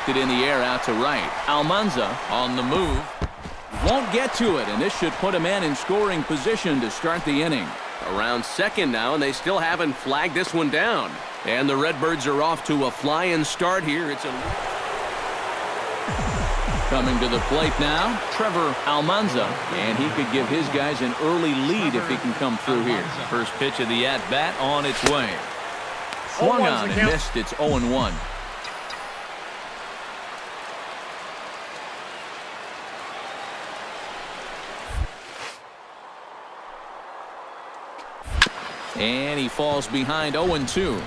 lifted in the air out to right. Almanza on the move. Won't get to it, and this should put a man in scoring position to start the inning. Around second now, and they still haven't flagged this one down. And the Redbirds are off to a flying start here. Coming to the plate now, Trevor Almanza, and he could give his guys an early lead if he can come through here. First pitch of the at-bat on its way. Swung on and missed. It's 0-1. And he falls behind 0-2.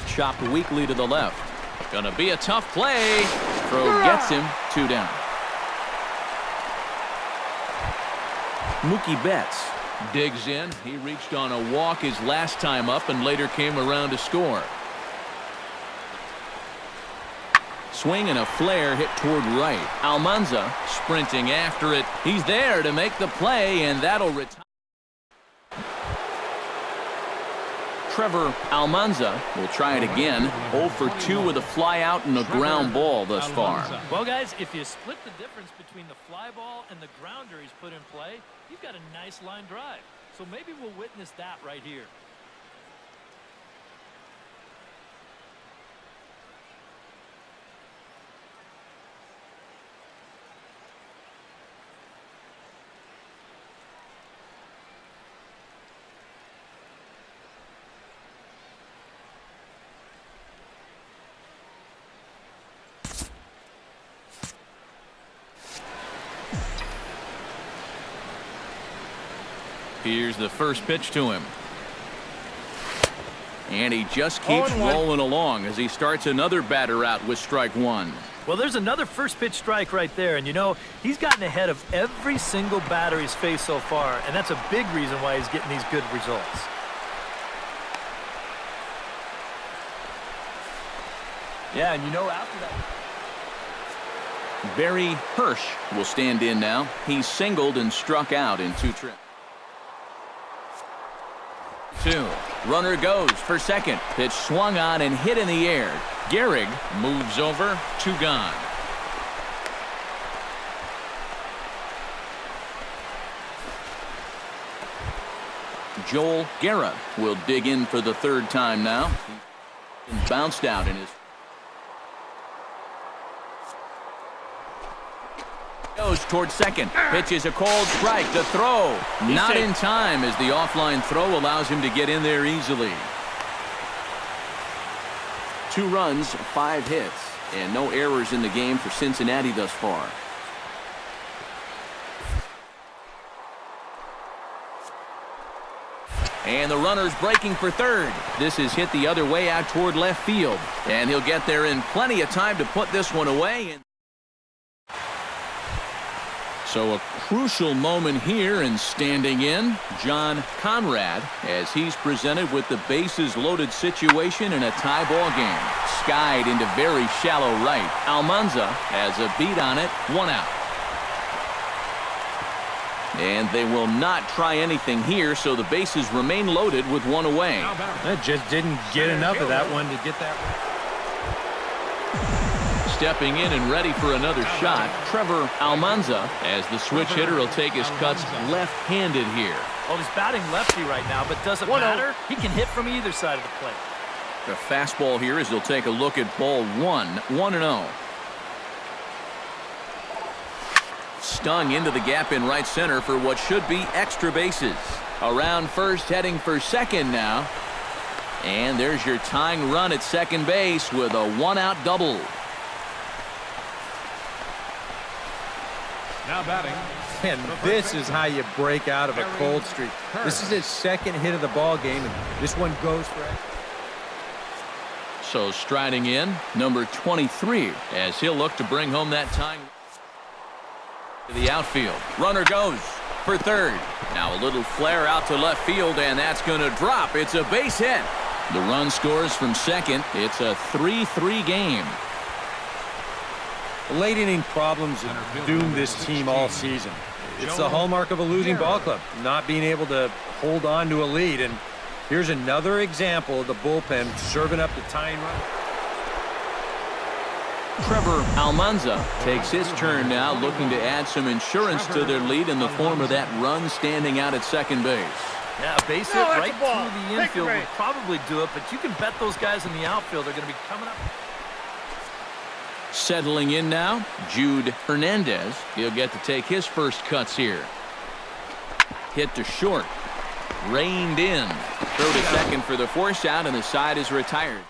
Chopped weakly to the left. Gonna be a tough play. Throw gets him. 2 down. Mookie Betts digs in. He reached on a walk his last time up and later came around to score. Swing and a flare hit toward right. Almanza sprinting after it. He's there to make the play, and that'll retire. Trevor Almanza will try it again. 0 for 2 with a fly out and a ground ball thus far. Well, guys, if you split the difference between the fly ball and the grounder he's put in play, you've got a nice line drive. So maybe we'll witness that right here. Here's the first pitch to him. And he just keeps rolling along as he starts another batter out with strike 1. Well, there's another first pitch strike right there. And, you know, he's gotten ahead of every single batter he's faced so far. And that's a big reason why he's getting these good results. Yeah, and you know, after that, Barry Hirsch will stand in now. He's singled and struck out in 2 trips. 2. Runner goes for second. Pitch swung on and hit in the air. Gehrig moves over. 2 gone. Joel Guerra will dig in for the 3rd time now. He's bounced out in his. Goes towards second. Pitch is a called strike. The throw not in time as the offline throw allows him to get in there easily. 2 runs, 5 hits, and no errors in the game for Cincinnati thus far. And the runner's breaking for third. This is hit the other way out toward left field, and he'll get there in plenty of time to put this one away. So a crucial moment here, and standing in, John Conrad, as he's presented with the bases loaded situation in a tie ball game. Skied into very shallow right. Almanza has a beat on it. 1 out. And they will not try anything here, so the bases remain loaded with 1 away. That just didn't get enough of that one to get that right. Stepping in and ready for another shot, Trevor Almanza, as the switch hitter will take his cuts left-handed here. Well, he's batting lefty right now, but doesn't matter. He can hit from either side of the plate. The fastball here as they'll take a look at ball 1, 1-0. Stung into the gap in right center for what should be extra bases. Around first, heading for second now. And there's your tying run at second base with a 1-out double. Now batting. And this is how you break out of a cold streak. This is his 2nd hit of the ball game, and this one goes for it. So striding in, number 23, as he'll look to bring home that tying to the outfield. Runner goes for third. Now a little flare out to left field, and that's going to drop. It's a base hit. The run scores from second. It's a 3-3 game. Late inning problems have doomed this team all season. It's the hallmark of a losing ball club, not being able to hold on to a lead. And here's another example of the bullpen serving up the tying run. Trevor Almanza takes his turn now, looking to add some insurance to their lead in the form of that run standing out at second base. Yeah, base hit right through the infield would probably do it, but you can bet those guys in the outfield are going to be coming up. Settling in now, Jude Hernandez. He'll get to take his first cuts here. Hit to short. Reined in. Throw to second for the force out, and the side is retired.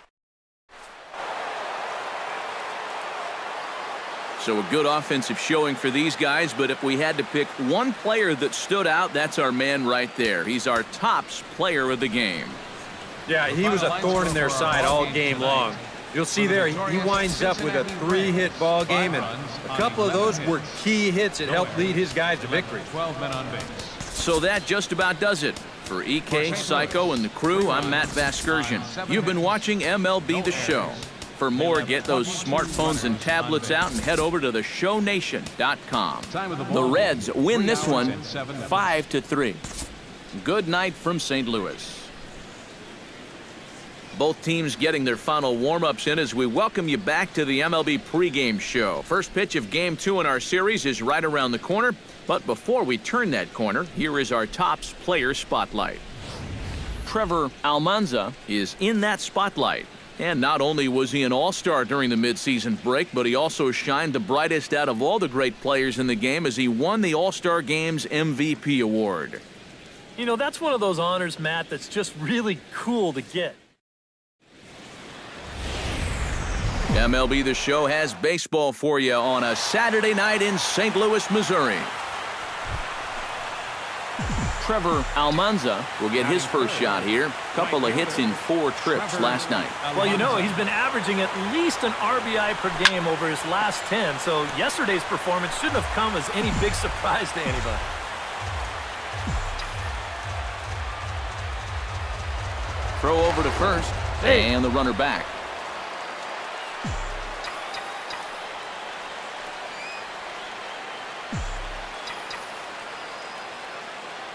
So a good offensive showing for these guys, but if we had to pick one player that stood out, that's our man right there. He's our tops player of the game. Yeah, he was a thorn in their side all game long. You'll see there, he winds up with a 3-hit ball game, and a couple of those were key hits that helped lead his guys to victory. 12 men on base. So that just about does it. For EK, Psycho, and the crew, I'm Matt Vasgersian. You've been watching MLB The Show. For more, get those smartphones and tablets out and head over to theshownation.com. The Reds win this one 5-3. Good night from St. Louis. Both teams getting their final warm-ups in as we welcome you back to the MLB pregame show. First pitch of Game 2 in our series is right around the corner. But before we turn that corner, here is our tops player spotlight. Trevor Almanza is in that spotlight. And not only was he an all-star during the midseason break, but he also shined the brightest out of all the great players in the game as he won the All-Star Game's MVP award. You know, that's one of those honors, Matt, that's just really cool to get. MLB The Show has baseball for you on a Saturday night in St. Louis, Missouri. Trevor Almanza will get his first shot here. Couple of hits in 4 trips last night. Well, you know, he's been averaging at least an RBI per game over his last 10, so yesterday's performance shouldn't have come as any big surprise to anybody. Throw over to first, and the runner back.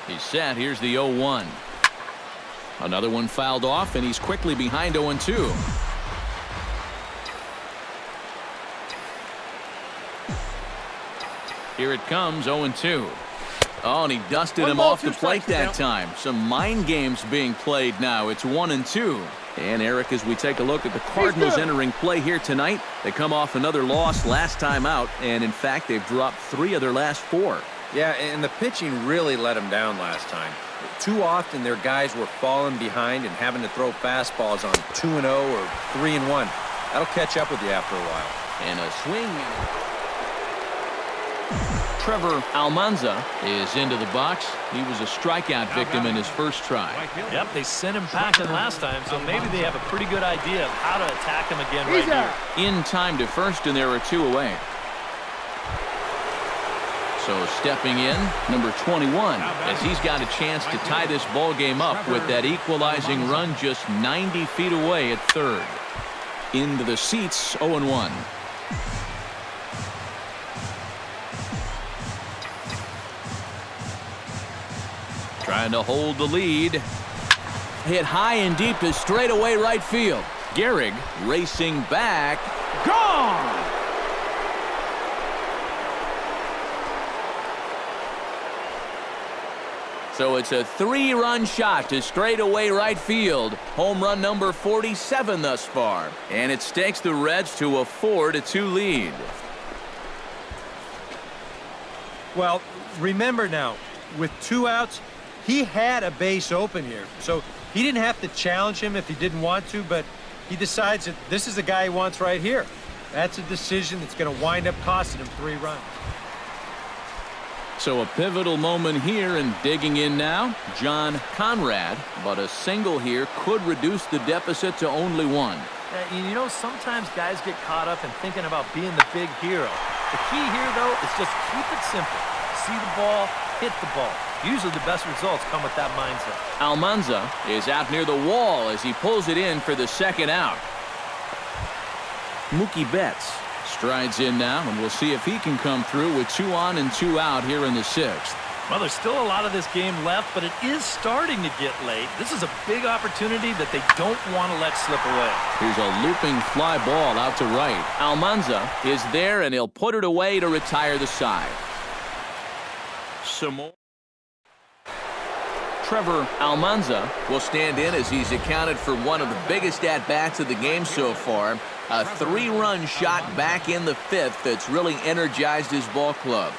He's set. Here's the 0-1. Another one fouled off, and he's quickly behind 0-2. Here it comes, 0-2. Oh, and he dusted him off the plate that time. Some mind games being played now. It's 1-2. And Eric, as we take a look at the Cardinals entering play here tonight, they come off another loss last time out, and in fact, they've dropped 3 of their last 4. Yeah, and the pitching really let them down last time. Too often their guys were falling behind and having to throw fastballs on 2-0 or 3-1. That'll catch up with you after a while. And a swing. Trevor Almanza is into the box. He was a strikeout victim in his first try. Yep, they sent him packing last time, so maybe they have a pretty good idea of how to attack him again right here. In time to first, and there are 2 away. So stepping in, number 21, as he's got a chance to tie this ball game up with that equalizing run just 90 feet away at third. Into the seats, 0-1. Trying to hold the lead. Hit high and deep to straightaway right field. Gehrig racing back. Gone! So it's a 3-run shot to straightaway right field. Home run number 47 thus far. And it stakes the Reds to a 4-2 lead. Well, remember now, with 2 outs, he had a base open here. So he didn't have to challenge him if he didn't want to, but he decides that this is the guy he wants right here. That's a decision that's going to wind up costing him 3 runs. So a pivotal moment here, and digging in now, John Conrad. But a single here could reduce the deficit to only 1. You know, sometimes guys get caught up in thinking about being the big hero. The key here, though, is just keep it simple. See the ball, hit the ball. Usually the best results come with that mindset. Almanza is out near the wall as he pulls it in for the second out. Mookie Betts Strides in now, and we'll see if he can come through with 2 on and 2 out here in the 6th. Well, there's still a lot of this game left, but it is starting to get late. This is a big opportunity that they don't want to let slip away. Here's a looping fly ball out to right. Almanza is there, and he'll put it away to retire the side. Some more. Trevor Almanza will stand in as he's accounted for one of the biggest at-bats of the game so far. A 3-run shot back in the 5th that's really energized his ball club.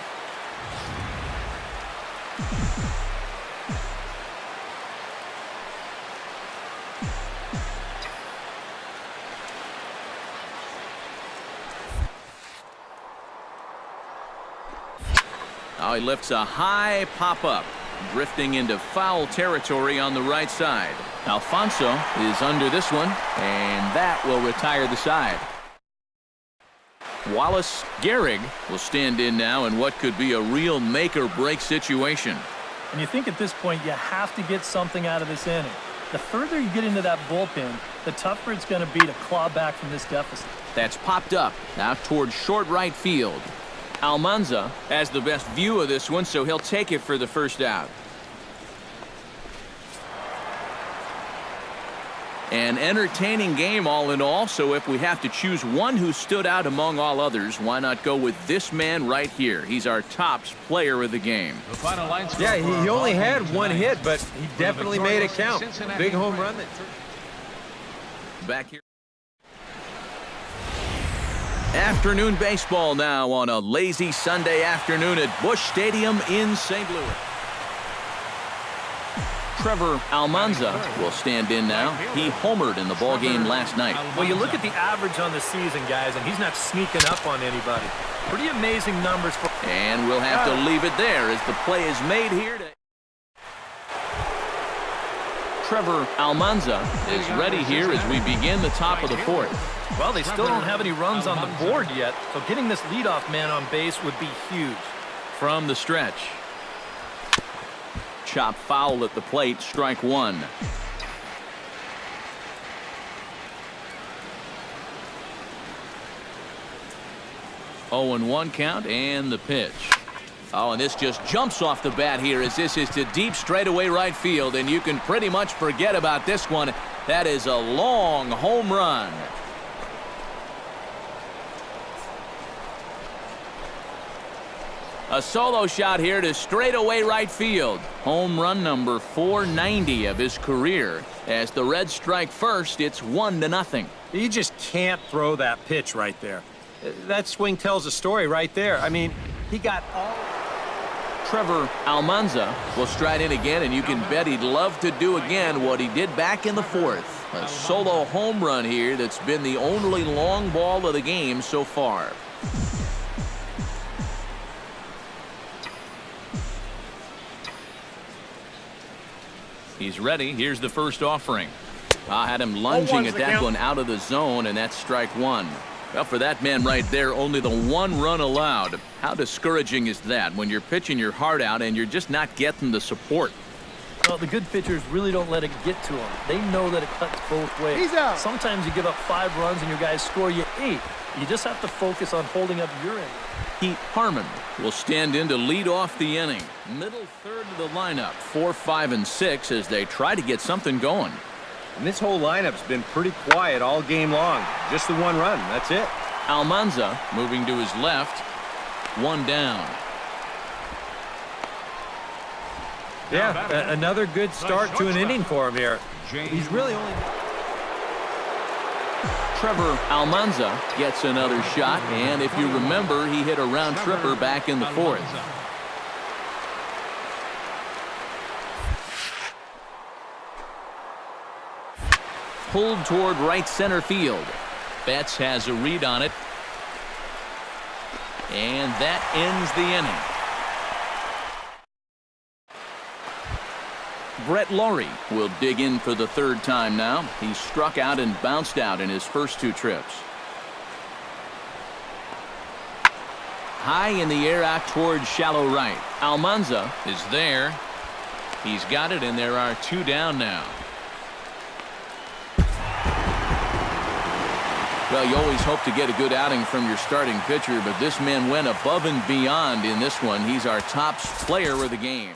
Now he lifts a high pop-up, drifting into foul territory on the right side. Alfonso is under this one, and that will retire the side. Wallace Gehrig will stand in now in what could be a real make-or-break situation. And you think at this point you have to get something out of this inning. The further you get into that bullpen, the tougher it's going to be to claw back from this deficit. That's popped up, now towards short right field. Almanza has the best view of this one, so he'll take it for the first out. An entertaining game all in all, so if we have to choose one who stood out among all others, why not go with this man right here? He's our top player of the game. Yeah, he only had 1 hit, but he definitely made it count. Big home run. Back here. Afternoon baseball now on a lazy Sunday afternoon at Busch Stadium in St. Louis. Trevor Almanza will stand in now. He homered in the ballgame last night. Well, you look at the average on the season, guys, and he's not sneaking up on anybody. Pretty amazing numbers for... And we'll have to leave it there as the play is made here. Trevor Almanza is ready here as we begin the top of the 4th. Well, they still don't have any runs on the board yet, so getting this leadoff man on base would be huge. From the stretch. Chop foul at the plate, strike 1. Oh, and 1 count, and the pitch. Oh, and this just jumps off the bat here as this is to deep straightaway right field, and you can pretty much forget about this one. That is a long home run. A solo shot here to straightaway right field. Home run number 490 of his career. As the Reds strike first, it's 1-0. You just can't throw that pitch right there. That swing tells a story right there. I mean, he got all... Trevor Almanza will stride in again, and you can bet he'd love to do again what he did back in the 4th. A solo home run here that's been the only long ball of the game so far. He's ready. Here's the first offering. I had him lunging at that one out of the zone, and that's strike 1. Well, for that man right there, only the 1 run allowed. How discouraging is that when you're pitching your heart out and you're just not getting the support? Well, the good pitchers really don't let it get to them. They know that it cuts both ways. He's out. Sometimes you give up 5 runs and your guys score you 8. You just have to focus on holding up your end. Pete Harmon will stand in to lead off the inning. Middle third of the lineup, 4, 5, and 6 as they try to get something going. And this whole lineup's been pretty quiet all game long. Just the 1 run, that's it. Almanza moving to his left. 1 down. Yeah, another good start to an inning for him here. He's really only... Trevor Almanza gets another shot, and if you remember, he hit a round tripper back in the 4th. Pulled toward right center field. Betts has a read on it. And that ends the inning. Brett Laurie will dig in for the 3rd time now. He struck out and bounced out in his first 2 trips. High in the air out towards shallow right. Almanza is there. He's got it, and there are 2 down now. Well, you always hope to get a good outing from your starting pitcher, but this man went above and beyond in this one. He's our top player of the game.